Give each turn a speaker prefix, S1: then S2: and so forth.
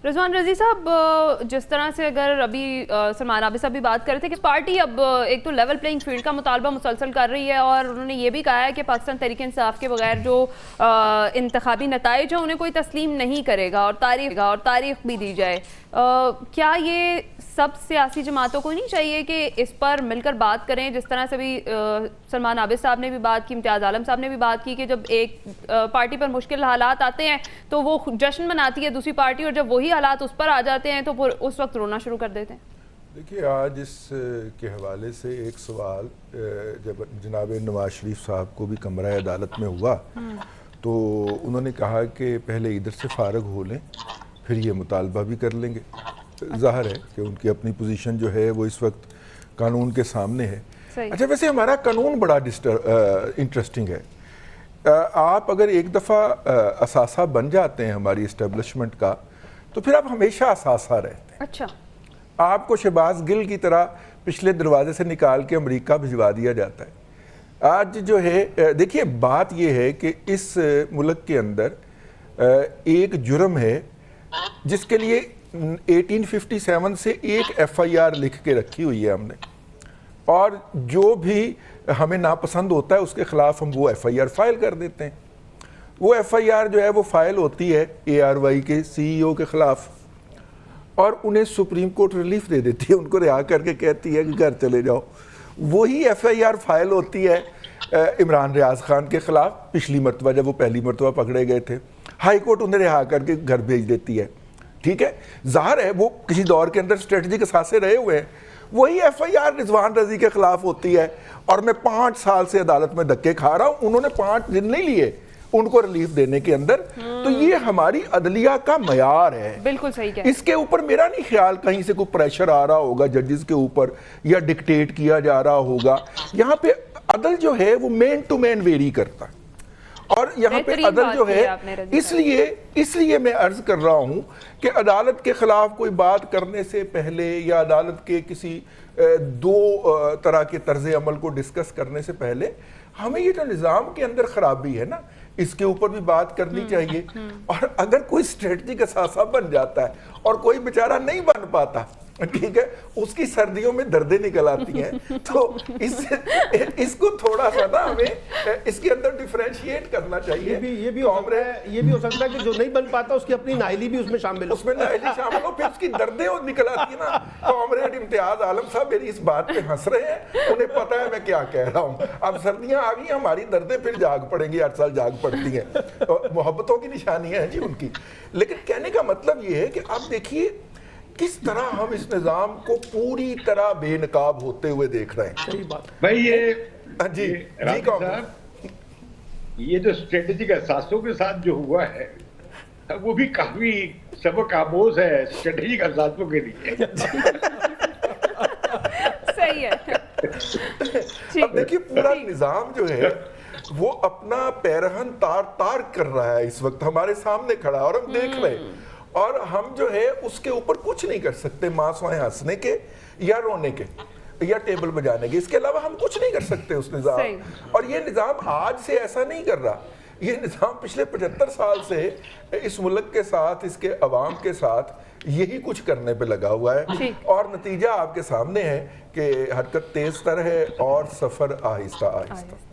S1: رضوان رضی صاحب، جس طرح سے اگر ابھی سلمان عابد صاحب بھی بات کر رہے تھے کہ پارٹی اب ایک تو لیول پلینگ فیلڈ کا مطالبہ مسلسل کر رہی ہے، اور انہوں نے یہ بھی کہا ہے کہ پاکستان تحریک انصاف کے بغیر جو انتخابی نتائج ہیں انہیں کوئی تسلیم نہیں کرے گا، اور تاریخ بھی دی جائے. کیا یہ سب سیاسی جماعتوں کو نہیں چاہیے کہ اس پر مل کر بات کریں، جس طرح سے بھی سلمان عابد صاحب نے بھی بات کی، امتیاز عالم صاحب نے بھی بات کی کہ جب ایک پارٹی پر مشکل حالات آتے ہیں تو وہ جشن مناتی ہے دوسری پارٹی، اور جب وہی حالات اس پر آ جاتے ہیں تو پھر اس وقت رونا شروع کر دیتے ہیں؟
S2: دیکھیے، آج اس کے حوالے سے ایک سوال جب جناب نواز شریف صاحب کو بھی کمرہ عدالت میں ہوا تو انہوں نے کہا کہ پہلے ادھر سے فارغ ہو لیں پھر یہ مطالبہ بھی کر لیں گے. ظاہر ہے کہ ان کی اپنی پوزیشن جو ہے وہ اس وقت قانون کے سامنے ہے. اچھا، ویسے ہمارا قانون بڑا انٹرسٹنگ ہے. آپ اگر ایک دفعہ اثاثہ بن جاتے ہیں ہماری اسٹیبلشمنٹ کا تو پھر آپ ہمیشہ اثاثہ رہتے ہیں.
S1: اچھا،
S2: آپ کو شہباز گل کی طرح پچھلے دروازے سے نکال کے امریکہ بھجوا دیا جاتا ہے. آج جو ہے دیکھیے، بات یہ ہے کہ اس ملک کے اندر ایک جرم ہے جس کے لیے 1857 سے ایک ایف آئی آر لکھ کے رکھی ہوئی ہے ہم نے، اور جو بھی ہمیں ناپسند ہوتا ہے اس کے خلاف ہم وہ ایف آئی آر فائل کر دیتے ہیں. وہ ایف آئی آر جو ہے وہ فائل ہوتی ہے اے آر وائی کے سی ای او کے خلاف، اور انہیں سپریم کورٹ ریلیف دے دیتی ہے، ان کو رہا کر کے کہتی ہے کہ گھر چلے جاؤ. وہی ایف آئی آر فائل ہوتی ہے عمران ریاض خان کے خلاف پچھلی مرتبہ جب وہ پہلی مرتبہ پکڑے گئے تھے. ہائی کورٹ انہیں رہا کر کے گھر بھیج دیتی ہے. ٹھیک ہے، ظاہر ہے وہ کسی دور کے اندر اسٹریٹجک اثاثے رہے ہوئے ہیں. وہی ایف آئی آر رضوان رضی کے خلاف ہوتی ہے، اور میں 5 سال سے عدالت میں دھکے کھا رہا ہوں. انہوں نے 5 دن نہیں لیے ان کو ریلیف دینے کے اندر. تو یہ ہماری عدلیہ کا معیار ہے.
S1: بالکل صحیح کہا.
S2: اس کے اوپر میرا نہیں خیال کہیں سے کوئی پریشر آ رہا ہوگا ججز کے اوپر یا ڈکٹیٹ کیا جا رہا ہوگا. یہاں پہ عدل جو ہے وہ مین ٹو مین ویری کرتا ہے، اور یہاں پہ عدل جو ہے اس لیے میں عرض کر رہا ہوں کہ عدالت کے خلاف کوئی بات کرنے سے پہلے یا عدالت کے کسی دو طرح کے طرز عمل کو ڈسکس کرنے سے پہلے ہمیں یہ جو نظام کے اندر خرابی ہے نا اس کے اوپر بھی بات کرنی چاہیے. اور اگر کوئی اسٹریٹجک اثاثہ بن جاتا ہے اور کوئی بیچارہ نہیں بن پاتا، ٹھیک ہے، اس کی سردیوں میں دردیں نکل آتی ہیں، تو اس کو تھوڑا سا نا ہمیں اس کے اندر ڈیفرینشیٹ کرنا چاہیے.
S3: یہ بھی ہو سکتا ہے کہ جو نہیں بن پاتا اس کی اپنی نااہلی بھی اس میں شامل ہو،
S2: پھر اس کی دردیں نکل آتی ہیں نا. کامریڈ امتیاز عالم صاحب میری اس بات پہ ہنس رہے ہیں، انہیں پتا ہے میں کیا کہہ رہا ہوں. اب سردیاں آ گئی، ہماری دردیں پھر جاگ پڑیں گی، ہر سال جاگ پڑتی ہیں. محبتوں کی نشانیاں ہیں جی ان کی. لیکن کہنے کا مطلب یہ ہے کہ آپ دیکھیے کس طرح ہم اس نظام کو پوری طرح بے نقاب ہوتے ہوئے دیکھ رہے ہیں.
S3: صحیح بات
S4: بھائی.
S2: جی
S4: صاحب، یہ جو اسٹریٹجک اثاثوں کے ساتھ جو ہوا ہے وہ بھی کافی سبق آموز ہے اسٹریٹجک اثاثوں کے لیے.
S1: صحیح ہے.
S2: اب دیکھیے پورا نظام جو ہے وہ اپنا پیرہن تار کر رہا ہے اس وقت ہمارے سامنے کھڑا ہے، اور ہم دیکھ رہے ہیں، اور ہم جو ہے اس کے اوپر کچھ نہیں کر سکتے ماں سوائے ہنسنے کے یا رونے کے یا ٹیبل بجانے کے. اس کے علاوہ ہم کچھ نہیں کر سکتے اس نظام. اور یہ نظام آج سے ایسا نہیں کر رہا، یہ نظام پچھلے 75 سال سے اس ملک کے ساتھ، اس کے عوام کے ساتھ یہی کچھ کرنے پہ لگا ہوا ہے. اور نتیجہ آپ کے سامنے ہے کہ حرکت تیز تر ہے اور سفر آہستہ آہستہ.